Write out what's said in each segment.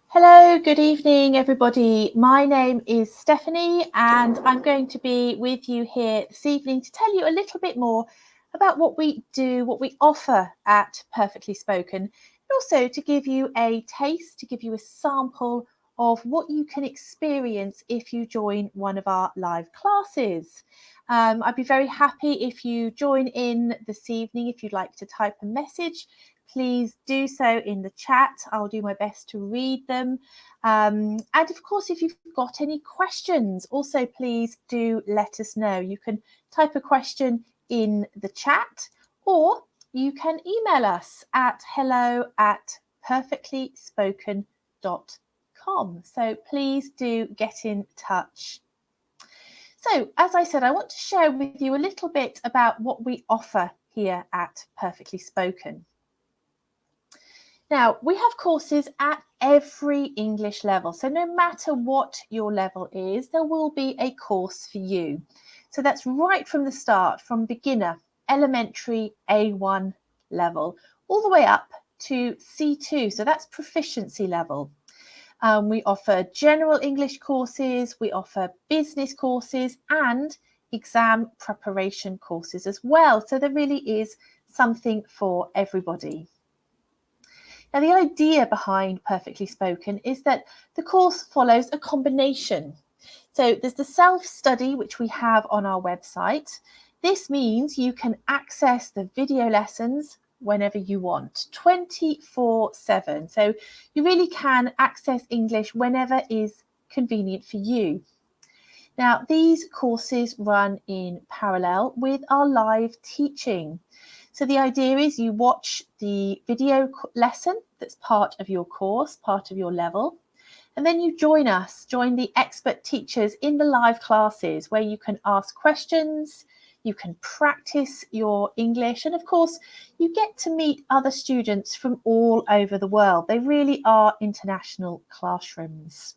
Hello, good evening, everybody. My name is Stephanie, and I'm going to be with you here this evening to tell you a little bit more about what we do, what we offer at Perfectly Spoken, and also to give you a taste, to give you a sample of what you can experience if you join one of our live classes. I'd be very happy if you join in this evening. If you'd like to type a message, please do so in the chat. I'll do my best to read them. And of course, if you've got any questions, also please do let us know. You can type a question in the chat, or you can email us at hello@perfectlyspoken.com. So please do get in touch. So, as I said, I want to share with you a little bit about what we offer here at Perfectly Spoken. Now, we have courses at every English level. So no matter what your level is, there will be a course for you. So that's right from the start, from beginner, elementary, A1 level, all the way up to C2. So that's proficiency level. We offer general English courses, we offer business courses and exam preparation courses as well. So there really is something for everybody. Now, the idea behind Perfectly Spoken is that the course follows a combination. So there's the self-study, which we have on our website. This means you can access the video lessons whenever you want, 24/7. So you really can access English whenever is convenient for you. Now, these courses run in parallel with our live teaching. So the idea is you watch the video lesson that's part of your course, part of your level, and then you join the expert teachers in the live classes where you can ask questions, you can practice your English, and of course, you get to meet other students from all over the world. They really are international classrooms.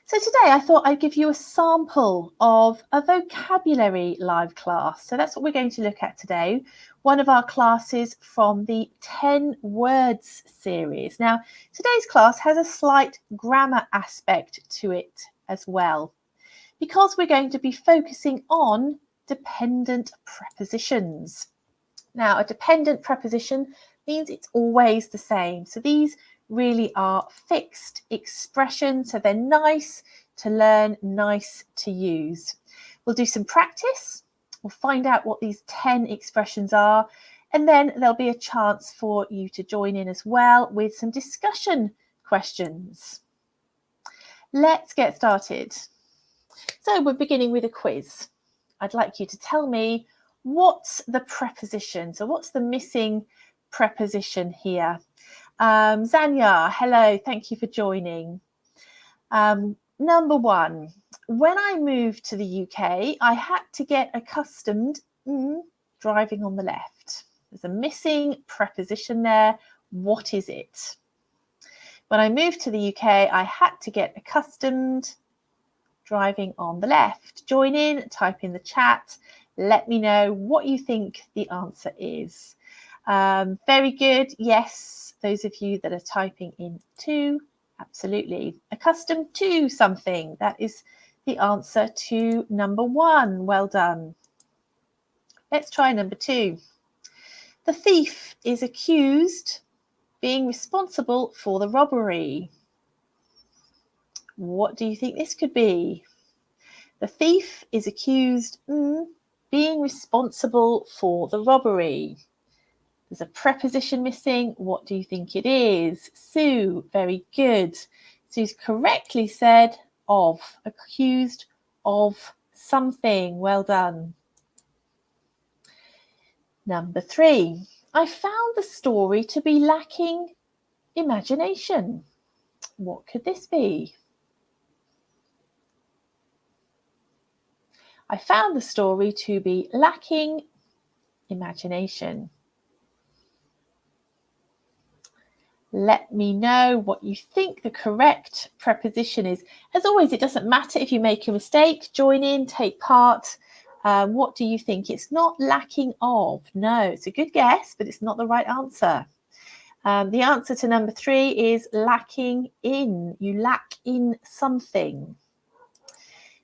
So today I thought I'd give you a sample of a vocabulary live class. So that's what we're going to look at today. One of our classes from the 10 words series. Now, today's class has a slight grammar aspect to it as well, because we're going to be focusing on dependent prepositions. Now, a dependent preposition means it's always the same. So these really are fixed expressions, so they're nice to learn, nice to use. We'll do some practice, we'll find out what these 10 expressions are, and then there'll be a chance for you to join in as well with some discussion questions. Let's get started. So we're beginning with a quiz. I'd like you to tell me what's the preposition, so what's the missing preposition here? Zanya, hello, thank you for joining. Number one, when I moved to the UK, I had to get accustomed driving on the left. There's a missing preposition there. What is it? When I moved to the UK, I had to get accustomed driving on the left. Join in, type in the chat. Let me know what you think the answer is. Very good. Yes, those of you that are typing in too, absolutely. Accustomed to something. That is the answer to number one. Well done. Let's try number two. The thief is accused being responsible for the robbery. What do you think this could be? The thief is accused being responsible for the robbery. There's a preposition missing. What do you think it is? Sue, very good. Sue's correctly said of, accused of something. Well done. Number three, I found the story to be lacking imagination. What could this be? I found the story to be lacking imagination. Let me know what you think the correct preposition is. As always, it doesn't matter if you make a mistake. Join in, take part. What do you think? It's not lacking of. No, it's a good guess, but it's not the right answer. The answer to number 3 is lacking in. You lack in something.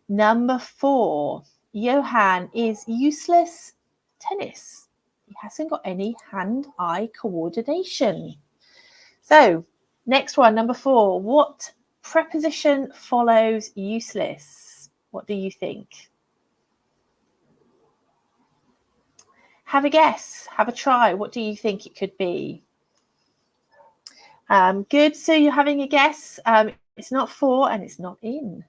Number 4, Johan is useless tennis. He hasn't got any hand-eye coordination. So, next one, number 4. What preposition follows useless? What do you think? Have a guess. Have a try. What do you think it could be? Good. So you're having a guess. It's not for and it's not in.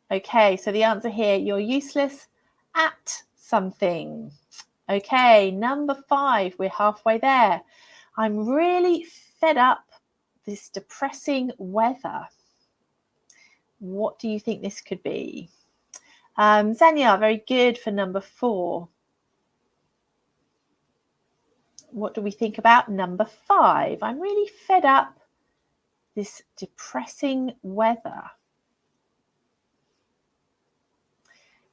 Okay, so the answer here, you're useless at something. Okay, number 5, we're halfway there. I'm really fed up this depressing weather. What do you think this could be? Zanya, very good for number 4. What do we think about number 5? I'm really fed up this depressing weather.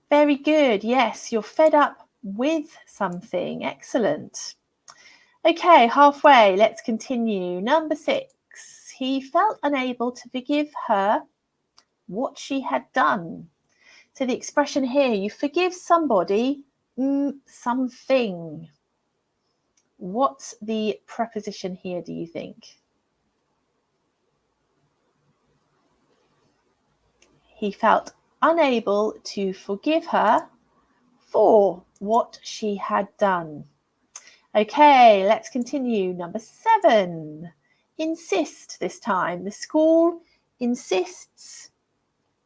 Very good. Yes, you're fed up with something. Excellent. Okay, halfway. Let's continue. Number 6. He felt unable to forgive her what she had done. So the expression here, you forgive somebody something. What's the preposition here, do you think? He felt unable to forgive her for what she had done. Okay, let's continue. Number 7. Insist this time. The school insists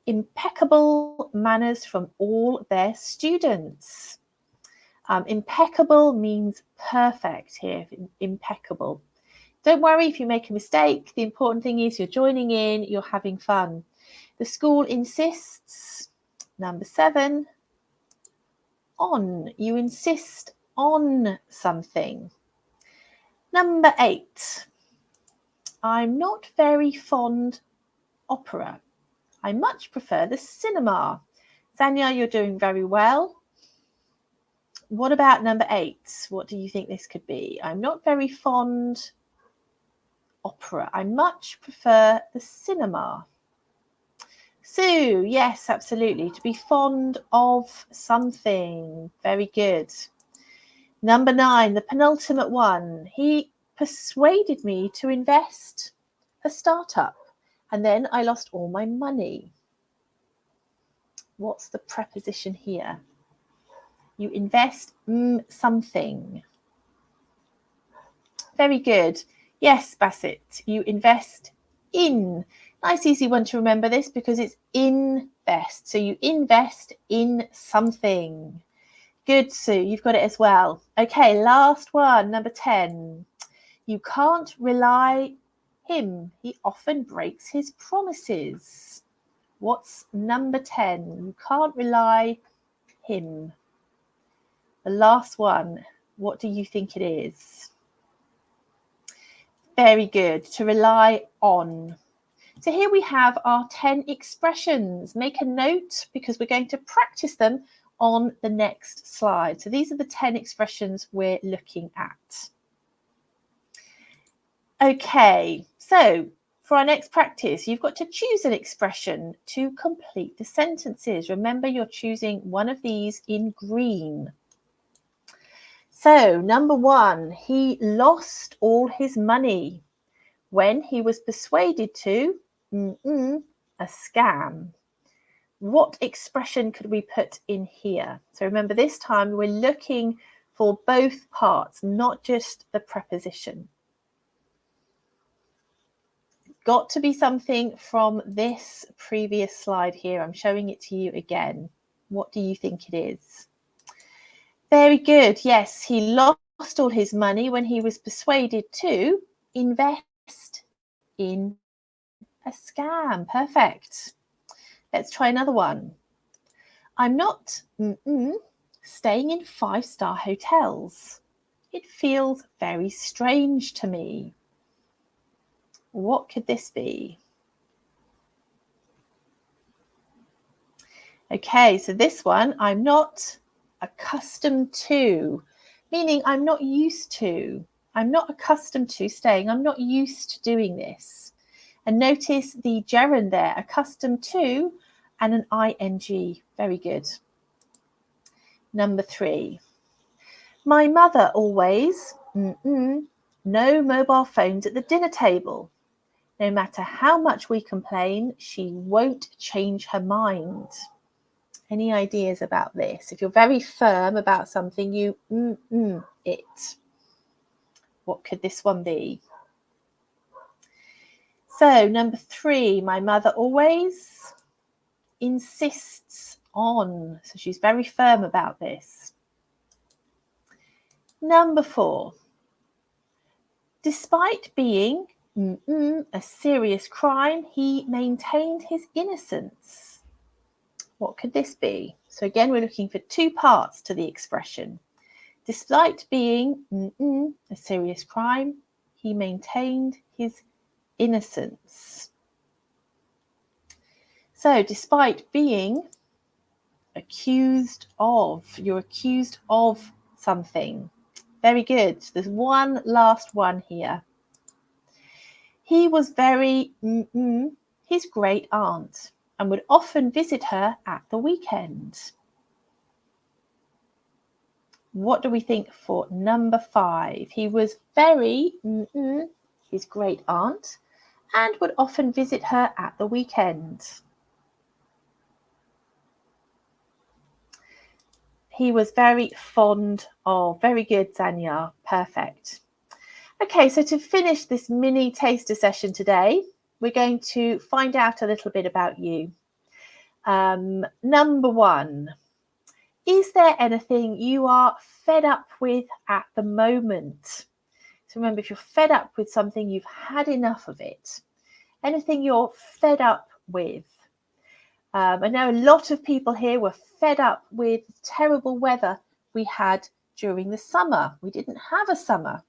impeccable manners from all their students. Impeccable means perfect here, impeccable. Don't worry if you make a mistake. The important thing is you're joining in, you're having fun. The school insists, number 7, on. You insist on something. Number 8, I'm not very fond opera. I much prefer the cinema. Zanya, you're doing very well. What about number 8? What do you think this could be? I'm not very fond opera. I much prefer the cinema. Sue, yes, absolutely. To be fond of something. Very good. Number 9, the penultimate one. He persuaded me to invest a startup, and then I lost all my money. What's the preposition here? You invest something. Very good. Yes, Bassett, you invest in. Nice, easy one to remember this because it's invest. So you invest in something. Good, Sue, you've got it as well. Okay, last one, number 10. You can't rely him. He often breaks his promises. What's number 10? You can't rely him. The last one, what do you think it is? Very good, to rely on. So here we have our 10 expressions. Make a note because we're going to practice them on the next slide. So these are the 10 expressions we're looking at. Okay, so for our next practice, you've got to choose an expression to complete the sentences. Remember, you're choosing one of these in green. So, number 1, he lost all his money when he was persuaded to a scam. What expression could we put in here? So remember, this time we're looking for both parts, not just the preposition. It's got to be something from this previous slide here. I'm showing it to you again. What do you think it is? Very good. Yes, he lost all his money when he was persuaded to invest in a scam. Perfect. Let's try another one. I'm not staying in 5-star hotels. It feels very strange to me. What could this be? Okay, so this one, I'm not accustomed to, meaning I'm not used to. I'm not accustomed to staying. I'm not used to doing this. And notice the gerund there, accustomed to, and an ing. Very good. Number 3. My mother always, no mobile phones at the dinner table. No matter how much we complain, she won't change her mind. Any ideas about this? If you're very firm about something, you it. What could this one be? So number 3, my mother always insists on. So she's very firm about this. Number 4, despite being a serious crime, he maintained his innocence. What could this be? So again, we're looking for 2 parts to the expression. Despite being a serious crime, he maintained his innocence. So despite being accused of, you're accused of something. Very good. There's one last one here. He was very his great aunt and would often visit her at the weekend. What do we think for number 5? He was very his great aunt and would often visit her at the weekend. He was very fond of. Very good, Zanya. Perfect. Okay, so to finish this mini taster session today, we're going to find out a little bit about you. Number 1, is there anything you are fed up with at the moment? So remember, if you're fed up with something, you've had enough of it. Anything you're fed up with. I know a lot of people here were fed up with the terrible weather we had during the summer. We didn't have a summer.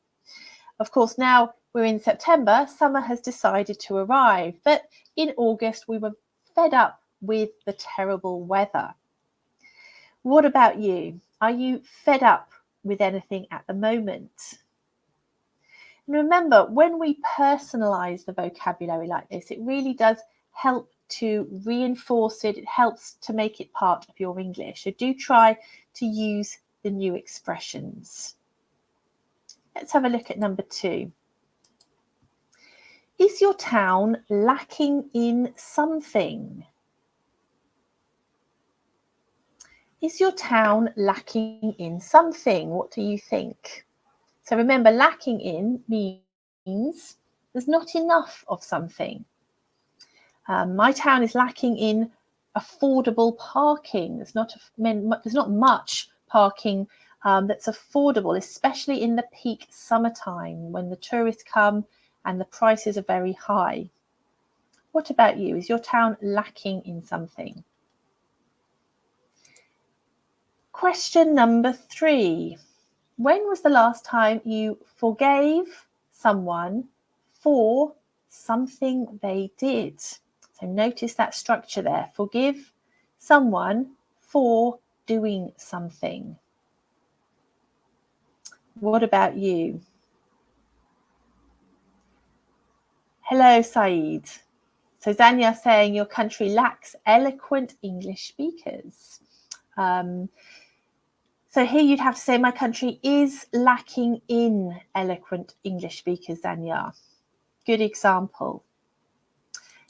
Of course, now we're in September, summer has decided to arrive, but in August we were fed up with the terrible weather. What about you? Are you fed up with anything at the moment? And remember, when we personalize the vocabulary like this, it really does help to reinforce it. It helps to make it part of your English. So do try to use the new expressions. Let's have a look at number 2. Is your town lacking in something? Is your town lacking in something? What do you think? So remember, lacking in means there's not enough of something. My town is lacking in affordable parking. There's not much parking that's affordable, especially in the peak summertime when the tourists come and the prices are very high. What about you? Is your town lacking in something? Question number 3. When was the last time you forgave someone for something they did? So notice that structure there. Forgive someone for doing something. What about you? Hello, Saeed. So Zanya saying your country lacks eloquent English speakers. So here you'd have to say my country is lacking in eloquent English speakers, Zanya. Good example.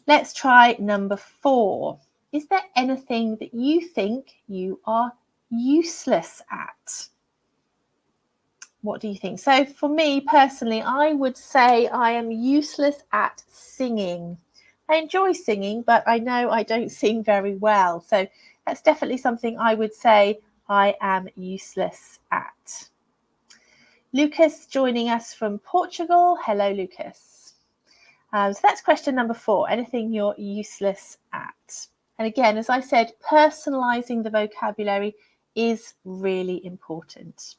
Let's try number 4. Is there anything that you think you are useless at? What do you think? So for me personally, I would say I am useless at singing. I enjoy singing, but I know I don't sing very well. So that's definitely something I would say I am useless at. Lucas joining us from Portugal. Hello, Lucas. So that's question number 4. Anything you're useless at? And again, as I said, personalizing the vocabulary is really important.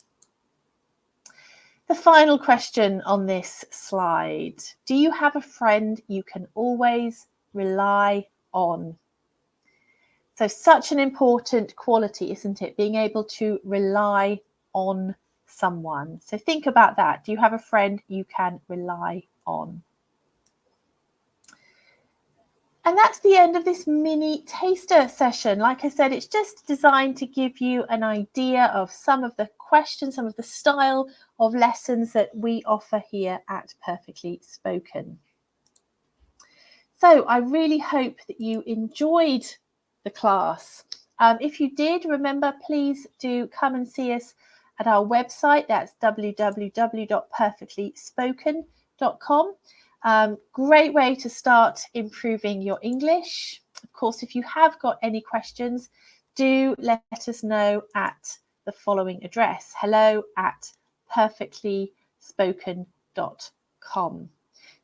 The final question on this slide. Do you have a friend you can always rely on? So such an important quality, isn't it? Being able to rely on someone. So think about that. Do you have a friend you can rely on? And that's the end of this mini taster session. Like I said, it's just designed to give you an idea of some of the questions, some of the style of lessons that we offer here at Perfectly Spoken. So I really hope that you enjoyed the class. If you did, remember, please do come and see us at our website. That's www.perfectlyspoken.com. Great way to start improving your English. Of course, if you have got any questions, do let us know at the following address, hello@perfectlyspoken.com.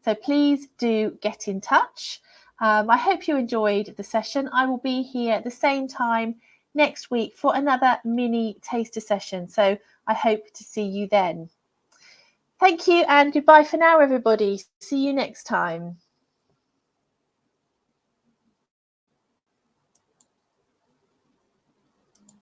So please do get in touch. I hope you enjoyed the session. I will be here at the same time next week for another mini taster session. So I hope to see you then. Thank you and goodbye for now, everybody. See you next time.